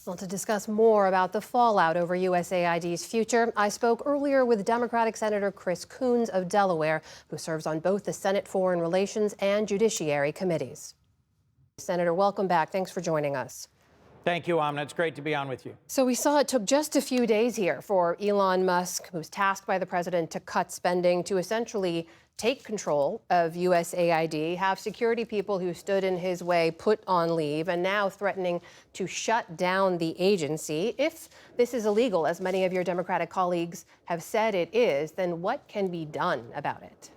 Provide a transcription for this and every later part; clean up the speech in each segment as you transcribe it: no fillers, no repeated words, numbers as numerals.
Well, to discuss more about the fallout over USAID's future, I spoke earlier with Democratic Senator Chris Coons of Delaware, who serves on both the Senate Foreign Relations and Judiciary committees. Senator, welcome back. Thanks for joining us. Thank you, Amna. It's great to be on with you. So we saw it took just a few days here for Elon Musk, who's tasked by the president to cut spending, to essentially take control of USAID, have security people who stood in his way put on leave, and now threatening to shut down the agency. If this is illegal, as many of your Democratic colleagues have said it is, then what can be done about it?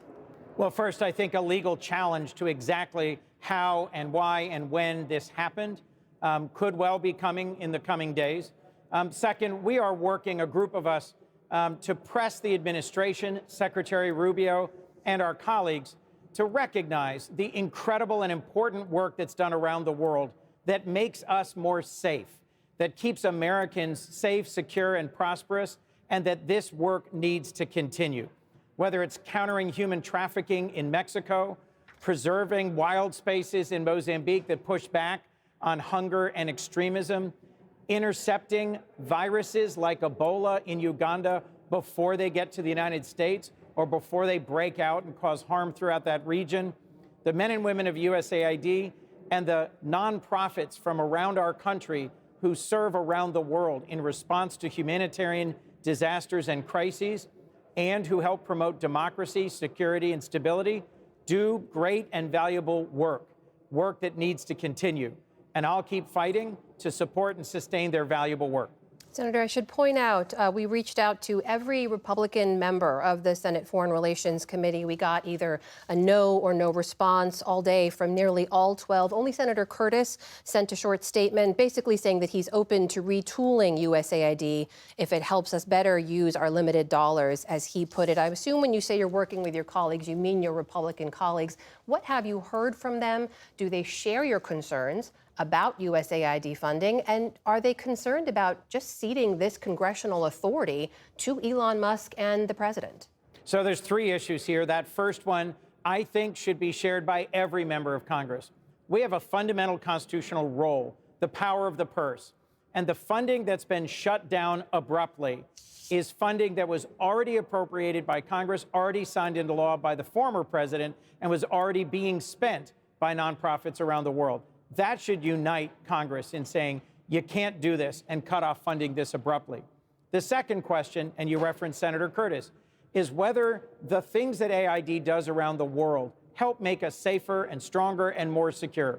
Well, first, I think a legal challenge to exactly how and why and when this happened could well be coming in the coming days. Second, we are working, a group of us, to press the administration, Secretary Rubio, and our colleagues to recognize the incredible and important work that's done around the world that makes us more safe, that keeps Americans safe, secure, and prosperous, and that this work needs to continue. Whether it's countering human trafficking in Mexico, preserving wild spaces in Mozambique that push back on hunger and extremism, intercepting viruses like Ebola in Uganda before they get to the United States or before they break out and cause harm throughout that region, the men and women of USAID and the nonprofits from around our country who serve around the world in response to humanitarian disasters and crises, and who help promote democracy, security, and stability, do great and valuable work that needs to continue. And I'll keep fighting to support and sustain their valuable work. Senator, I should point out, we reached out to every Republican member of the Senate Foreign Relations Committee. We got either a no or no response all day from nearly all 12. Only Senator Curtis sent a short statement basically saying that he's open to retooling USAID if it helps us better use our limited dollars, as he put it. I assume when you say you're working with your colleagues, you mean your Republican colleagues. What have you heard from them? Do they share your concerns about USAID funding? And are they concerned about just ceding this congressional authority to Elon Musk and the president? So there's three issues here. That first one, I think, should be shared by every member of Congress. We have a fundamental constitutional role, the power of the purse. And the funding that's been shut down abruptly is funding that was already appropriated by Congress, already signed into law by the former president, and was already being spent by nonprofits around the world. That should unite Congress in saying you can't do this and cut off funding this abruptly. The second question, and you referenced Senator Curtis, is whether the things that AID does around the world help make us safer and stronger and more secure.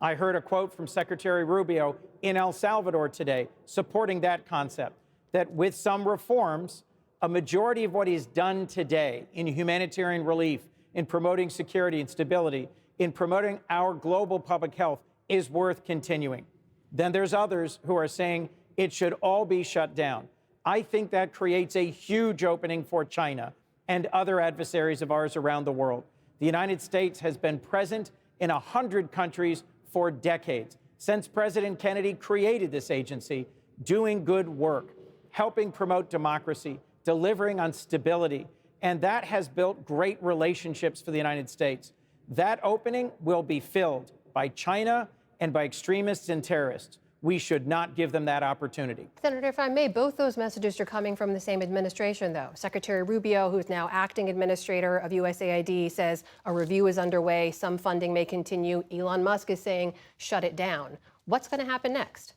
I heard a quote from Secretary Rubio in El Salvador today supporting that concept, that with some reforms, a majority of what he's done today in humanitarian relief, in promoting security and stability, in promoting our global public health is worth continuing. Then there's others who are saying it should all be shut down. I think that creates a huge opening for China and other adversaries of ours around the world. The United States has been present in 100 countries for decades, since President Kennedy created this agency, doing good work, helping promote democracy, delivering on stability, and that has built great relationships for the United States. That opening will be filled by China and by extremists and terrorists. We should not give them that opportunity. Senator, if I may, both those messages are coming from the same administration, though. Secretary Rubio, who's now acting administrator of USAID, says a review is underway. Some funding may continue. Elon Musk is saying shut it down. What's going to happen next?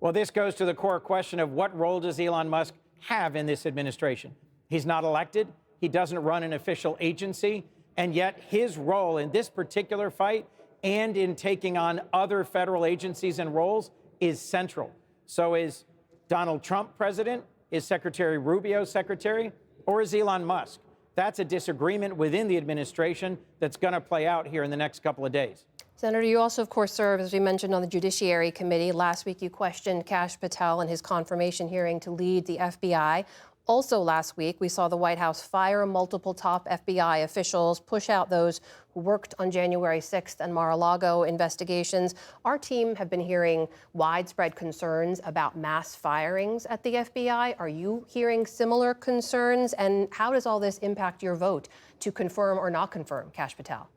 Well, this goes to the core question of what role does Elon Musk have in this administration? He's not elected. He doesn't run an official agency. And yet his role in this particular fight and in taking on other federal agencies and roles is central. So is Donald Trump president? Is Secretary Rubio secretary? Or is Elon Musk? That's a disagreement within the administration that's going to play out here in the next couple of days. Senator, you also, of course, serve, as we mentioned, on the Judiciary Committee. Last week, you questioned Kash Patel and his confirmation hearing to lead the FBI. Also last week, we saw the White House fire multiple top FBI officials, push out those who worked on January 6th and Mar-a-Lago investigations. Our team have been hearing widespread concerns about mass firings at the FBI. Are you hearing similar concerns? And how does all this impact your vote to confirm or not confirm Kash Patel?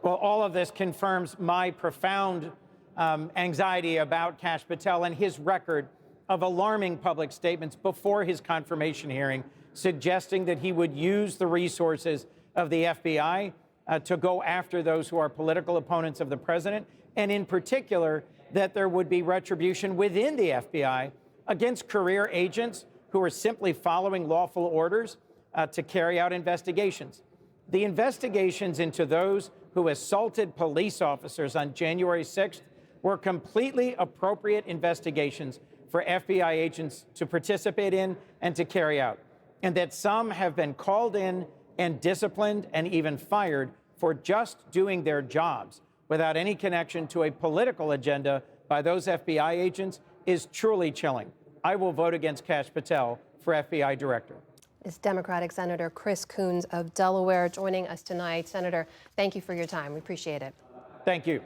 Well, all of this confirms my profound anxiety about Kash Patel and his record of alarming public statements before his confirmation hearing, suggesting that he would use the resources of the FBI to go after those who are political opponents of the president, and in particular, that there would be retribution within the FBI against career agents who are simply following lawful orders to carry out investigations. The investigations into those who assaulted police officers on January 6th were completely appropriate investigations for FBI agents to participate in and to carry out, and that some have been called in and disciplined and even fired for just doing their jobs without any connection to a political agenda by those FBI agents is truly chilling. I will vote against Kash Patel for FBI director. Is Democratic Senator Chris Coons of Delaware joining us tonight. Senator, thank you for your time. We appreciate it. Thank you.